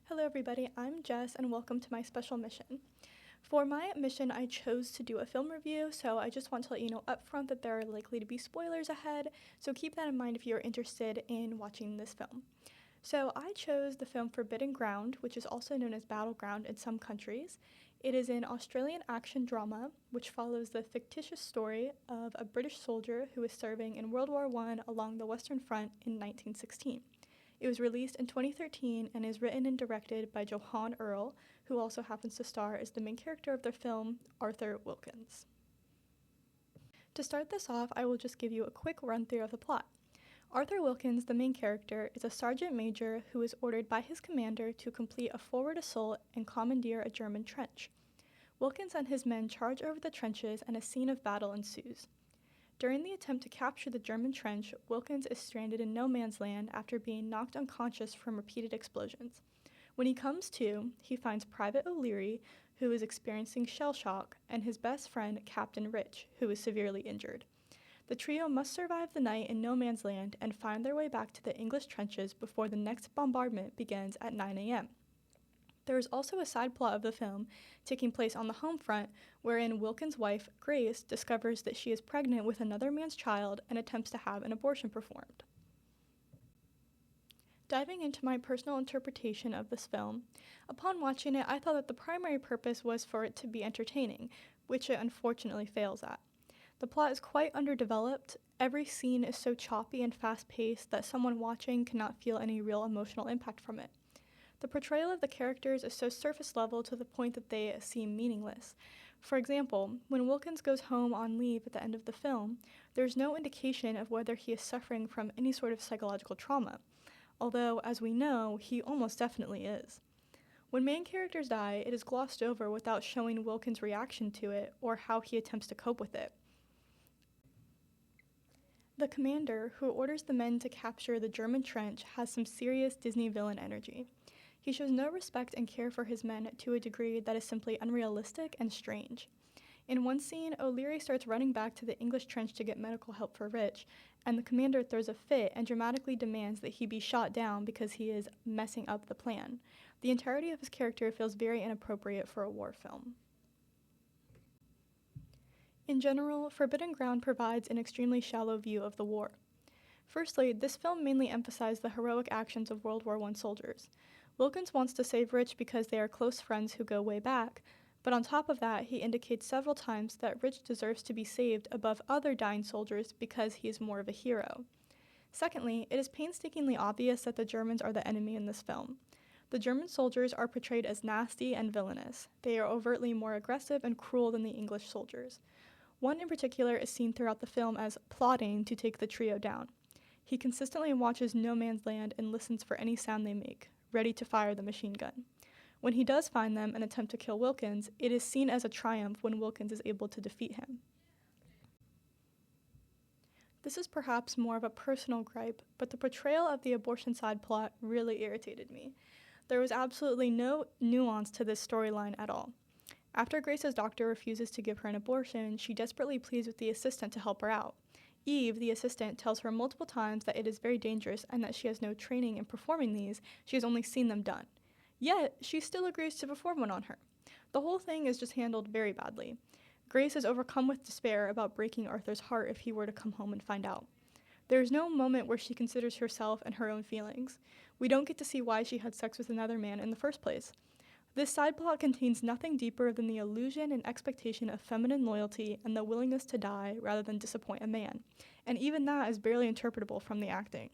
Hello, everybody. I'm Jess, and welcome to my special mission. For my mission, I chose to do a film review, so I just want to let you know upfront that there are likely to be spoilers ahead, so keep that in mind if you're interested in watching this film. So I chose the film Forbidden Ground, which is also known as Battleground in some countries. It is an Australian action drama which follows the fictitious story of a British soldier who was serving in World War I along the Western Front in 1916. It was released in 2013 and is written and directed by Johan Earl, who also happens to star as the main character of the film, Arthur Wilkins. To start this off, I will just give you a quick run-through of the plot. Arthur Wilkins, the main character, is a sergeant major who is ordered by his commander to complete a forward assault and commandeer a German trench. Wilkins and his men charge over the trenches and a scene of battle ensues. During the attempt to capture the German trench, Wilkins is stranded in no man's land after being knocked unconscious from repeated explosions. When he comes to, he finds Private O'Leary, who is experiencing shell shock, and his best friend, Captain Rich, who is severely injured. The trio must survive the night in no man's land and find their way back to the English trenches before the next bombardment begins at 9 a.m. There is also a side plot of the film taking place on the home front, wherein Wilkins' wife, Grace, discovers that she is pregnant with another man's child and attempts to have an abortion performed. Diving into my personal interpretation of this film, upon watching it, I thought that the primary purpose was for it to be entertaining, which it unfortunately fails at. The plot is quite underdeveloped. Every scene is so choppy and fast-paced that someone watching cannot feel any real emotional impact from it. The portrayal of the characters is so surface level to the point that they seem meaningless. For example, when Wilkins goes home on leave at the end of the film, there's no indication of whether he is suffering from any sort of psychological trauma, although, as we know, he almost definitely is. When main characters die, it is glossed over without showing Wilkins' reaction to it or how he attempts to cope with it. The commander, who orders the men to capture the German trench, has some serious Disney villain energy. He shows no respect and care for his men to a degree that is simply unrealistic and strange. In one scene, O'Leary starts running back to the English trench to get medical help for Rich, and the commander throws a fit and dramatically demands that he be shot down because he is messing up the plan. The entirety of his character feels very inappropriate for a war film. In general, Forbidden Ground provides an extremely shallow view of the war. Firstly, this film mainly emphasized the heroic actions of World War I soldiers. Wilkins wants to save Rich because they are close friends who go way back, but on top of that, he indicates several times that Rich deserves to be saved above other dying soldiers because he is more of a hero. Secondly, it is painstakingly obvious that the Germans are the enemy in this film. The German soldiers are portrayed as nasty and villainous. They are overtly more aggressive and cruel than the English soldiers. One in particular is seen throughout the film as plotting to take the trio down. He consistently watches no man's land and listens for any sound they make, ready to fire the machine gun. When he does find them and attempt to kill Wilkins, it is seen as a triumph when Wilkins is able to defeat him. This is perhaps more of a personal gripe, but the portrayal of the abortion side plot really irritated me. There was absolutely no nuance to this storyline at all. After Grace's doctor refuses to give her an abortion, she desperately pleads with the assistant to help her out. Eve, the assistant, tells her multiple times that it is very dangerous and that she has no training in performing these, she has only seen them done. Yet, she still agrees to perform one on her. The whole thing is just handled very badly. Grace is overcome with despair about breaking Arthur's heart if he were to come home and find out. There is no moment where she considers herself and her own feelings. We don't get to see why she had sex with another man in the first place. This side plot contains nothing deeper than the illusion and expectation of feminine loyalty and the willingness to die rather than disappoint a man, and even that is barely interpretable from the acting.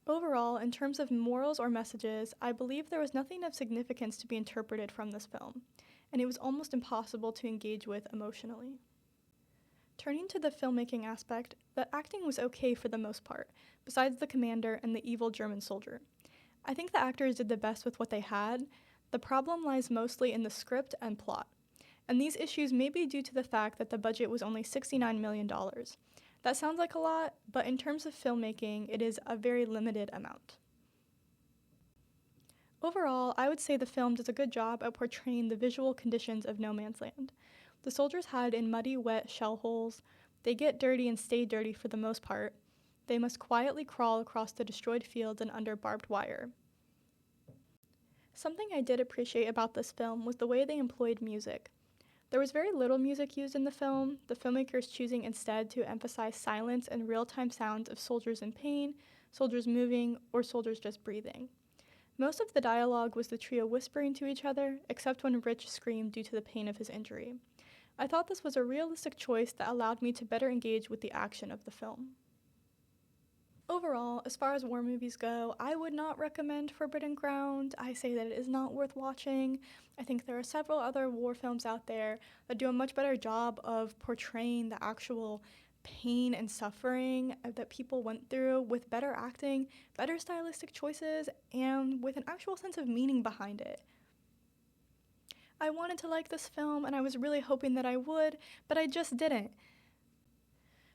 Overall, in terms of morals or messages, I believe there was nothing of significance to be interpreted from this film, and it was almost impossible to engage with emotionally. Turning to the filmmaking aspect, the acting was okay for the most part, besides the commander and the evil German soldier. I think the actors did the best with what they had. The problem lies mostly in the script and plot, and these issues may be due to the fact that the budget was only $69 million. That sounds like a lot, but in terms of filmmaking, it is a very limited amount. Overall, I would say the film does a good job at portraying the visual conditions of no man's land. The soldiers hide in muddy, wet shell holes. They get dirty and stay dirty for the most part. They must quietly crawl across the destroyed fields and under barbed wire. Something I did appreciate about this film was the way they employed music. There was very little music used in the film, the filmmakers choosing instead to emphasize silence and real-time sounds of soldiers in pain, soldiers moving, or soldiers just breathing. Most of the dialogue was the trio whispering to each other, except when Rich screamed due to the pain of his injury. I thought this was a realistic choice that allowed me to better engage with the action of the film. Overall, as far as war movies go, I would not recommend Forbidden Ground. I say that it is not worth watching. I think there are several other war films out there that do a much better job of portraying the actual pain and suffering that people went through with better acting, better stylistic choices, and with an actual sense of meaning behind it. I wanted to like this film, and I was really hoping that I would, but I just didn't.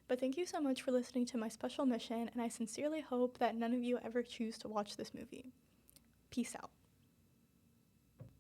But thank you so much for listening to my special mission, and I sincerely hope that none of you ever choose to watch this movie. Peace out.